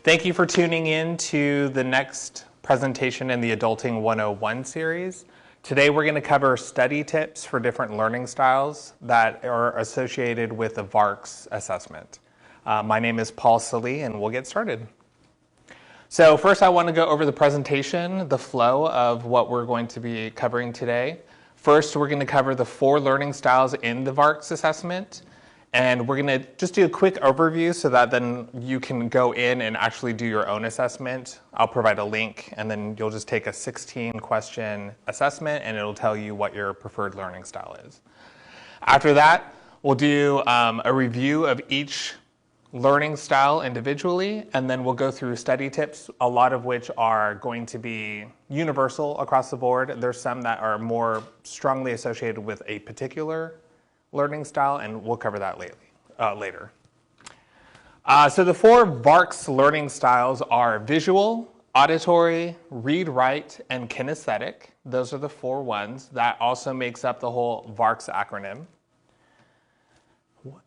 Thank you for tuning in to the next presentation in the Adulting 101 series. Today we're going to cover study tips for different learning styles that are associated with the VARKS assessment. My name is Paul Salee, and we'll get started. So first I want to go over the presentation, the flow of what we're going to be covering today. First, we're going to cover the 4 learning styles in the VARKS assessment. And we're going to just do a quick overview so that then you can go in and actually do your own assessment. I'll provide a link, and then you'll just take a 16-question assessment, and it'll tell you what your preferred learning style is. After that, we'll do a review of each learning style individually, and then we'll go through study tips, a lot of which are going to be universal across the board. There's some that are more strongly associated with a particular learning style, and we'll cover that later. So the 4 VARKS learning styles are visual, auditory, read-write, and kinesthetic. Those are the 4 ones. That also makes up the whole VARKS acronym.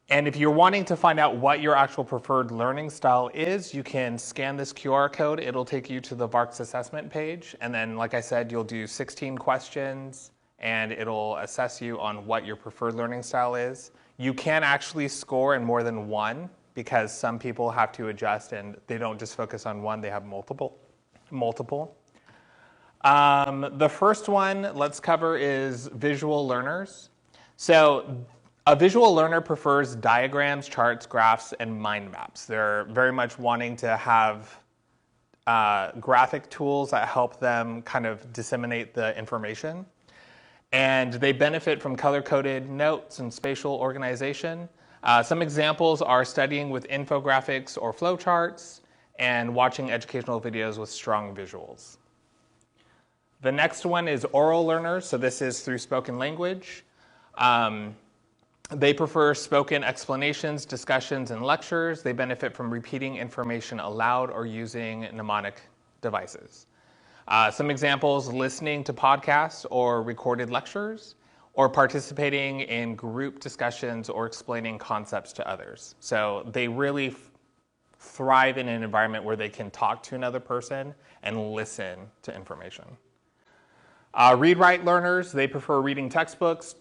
And if you're wanting to find out what your actual preferred learning style is, you can scan this QR code. It'll take you to the VARKS assessment page. And then, like I said, you'll do 16 questions, and it'll assess you on what your preferred learning style is. You can actually score in more than one because some people have to adjust and they don't just focus on one, they have multiple. The first one let's cover is visual learners. So a visual learner prefers diagrams, charts, graphs, and mind maps. They're very much wanting to have graphic tools that help them kind of disseminate the information. And they benefit from color-coded notes and spatial organization. Some examples are studying with infographics or flowcharts and watching educational videos with strong visuals. The next one is oral learners, so this is through spoken language. They prefer spoken explanations, discussions, and lectures. They benefit from repeating information aloud or using mnemonic devices. Some examples: listening to podcasts or recorded lectures, or participating in group discussions or explaining concepts to others. So they really thrive in an environment where they can talk to another person and listen to information. Read-write learners, they prefer reading textbooks,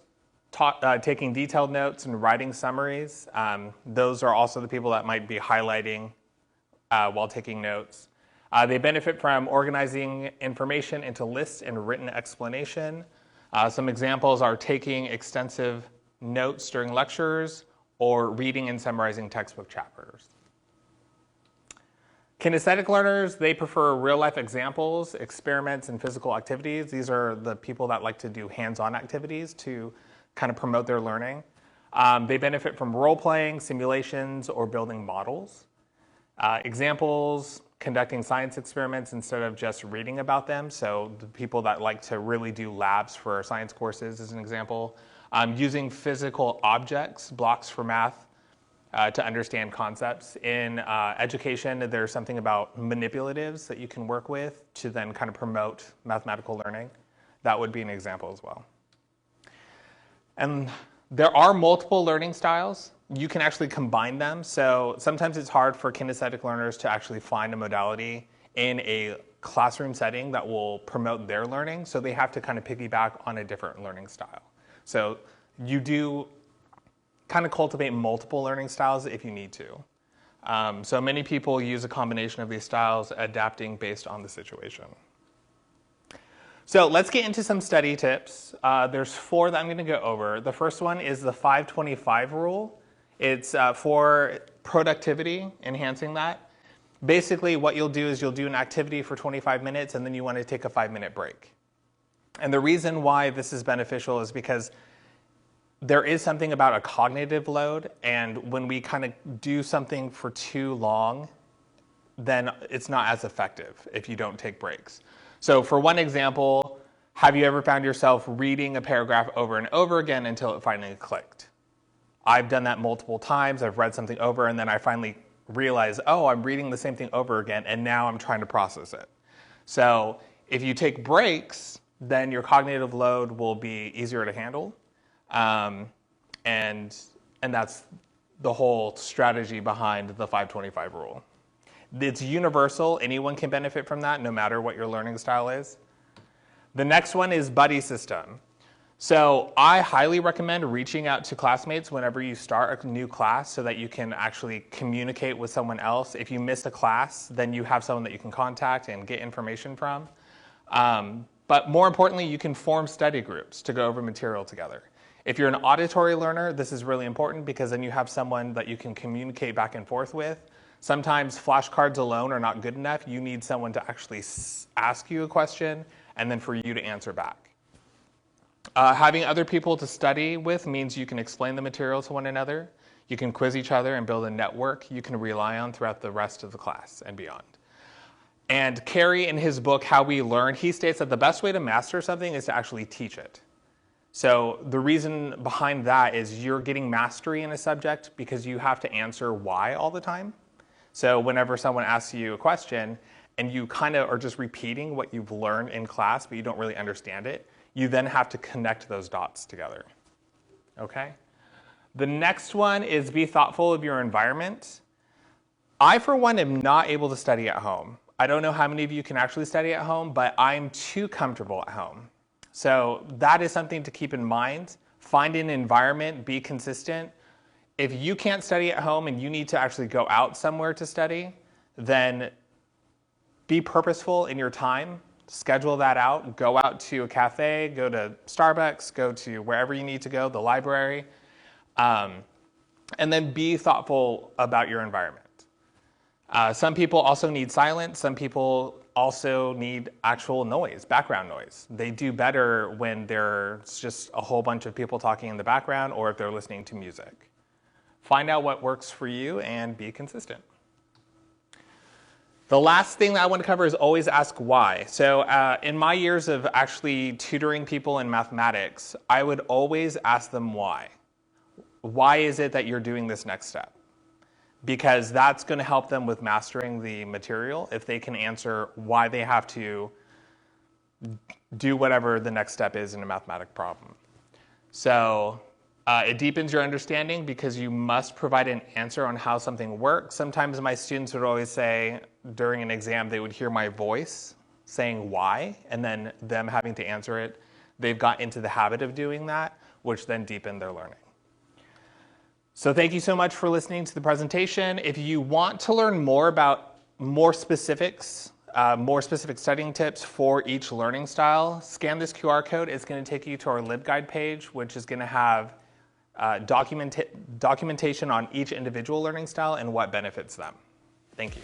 taking detailed notes, and writing summaries. Those are also the people that might be highlighting while taking notes. They benefit from organizing information into lists and written explanation. Some examples are taking extensive notes during lectures or reading and summarizing textbook chapters. Kinesthetic learners, they prefer real-life examples, experiments, and physical activities. These are the people that like to do hands-on activities to kind of promote their learning. They benefit from role-playing, simulations, or building models. Examples: conducting science experiments instead of just reading about them. So the people that like to really do labs for science courses is an example. Using physical objects, blocks for math, to understand concepts. In education, there's something about manipulatives that you can work with to then kind of promote mathematical learning. That would be an example as well. And there are multiple learning styles. You can actually combine them. So sometimes it's hard for kinesthetic learners to actually find a modality in a classroom setting that will promote their learning. So they have to kind of piggyback on a different learning style. So you do kind of cultivate multiple learning styles if you need to. So many people use a combination of these styles, adapting based on the situation. So let's get into some study tips. There's 4 that I'm going to go over. The first one is the 5-25 rule. It's for productivity, enhancing that. Basically, what you'll do is you'll do an activity for 25 minutes, and then you want to take a 5-minute break. And the reason why this is beneficial is because there is something about a cognitive load, and when we kind of do something for too long, then it's not as effective if you don't take breaks. So for one example, have you ever found yourself reading a paragraph over and over again until it finally clicked? I've done that multiple times. I've read something over, and then I finally realize, oh, I'm reading the same thing over again, and now I'm trying to process it. So if you take breaks, then your cognitive load will be easier to handle. And that's the whole strategy behind the 5-25 rule. It's universal. Anyone can benefit from that, no matter what your learning style is. The next one is buddy system. So I highly recommend reaching out to classmates whenever you start a new class so that you can actually communicate with someone else. If you miss a class, then you have someone that you can contact and get information from. But more importantly, you can form study groups to go over material together. If you're an auditory learner, this is really important because then you have someone that you can communicate back and forth with. Sometimes flashcards alone are not good enough. You need someone to actually ask you a question and then for you to answer back. Having other people to study with means you can explain the material to one another. You can quiz each other and build a network you can rely on throughout the rest of the class and beyond. And Carey, in his book, How We Learn, he states that the best way to master something is to actually teach it. So the reason behind that is you're getting mastery in a subject because you have to answer why all the time. So whenever someone asks you a question and you kind of are just repeating what you've learned in class, but you don't really understand it, you then have to connect those dots together, okay? The next one is be thoughtful of your environment. I, for one, am not able to study at home. I don't know how many of you can actually study at home, but I'm too comfortable at home. So that is something to keep in mind. Find an environment, be consistent. If you can't study at home and you need to actually go out somewhere to study, then be purposeful in your time. Schedule that out. Go out to a cafe, go to Starbucks, go to wherever you need to go, the library, and then be thoughtful about your environment. Some people also need silence. Some people also need actual noise, background noise. They do better when there's just a whole bunch of people talking in the background or if they're listening to music. Find out what works for you and be consistent. The last thing that I want to cover is always ask why. So in my years of actually tutoring people in mathematics, I would always ask them why. Why is it that you're doing this next step? Because that's going to help them with mastering the material if they can answer why they have to do whatever the next step is in a mathematic problem. So it deepens your understanding because you must provide an answer on how something works. Sometimes my students would always say during an exam, they would hear my voice saying why, and then them having to answer it. They've got into the habit of doing that, which then deepened their learning. So thank you so much for listening to the presentation. If you want to learn more about more specific studying tips for each learning style, scan this QR code. It's going to take you to our LibGuide page, which is going to have documentation on each individual learning style and what benefits them. Thank you.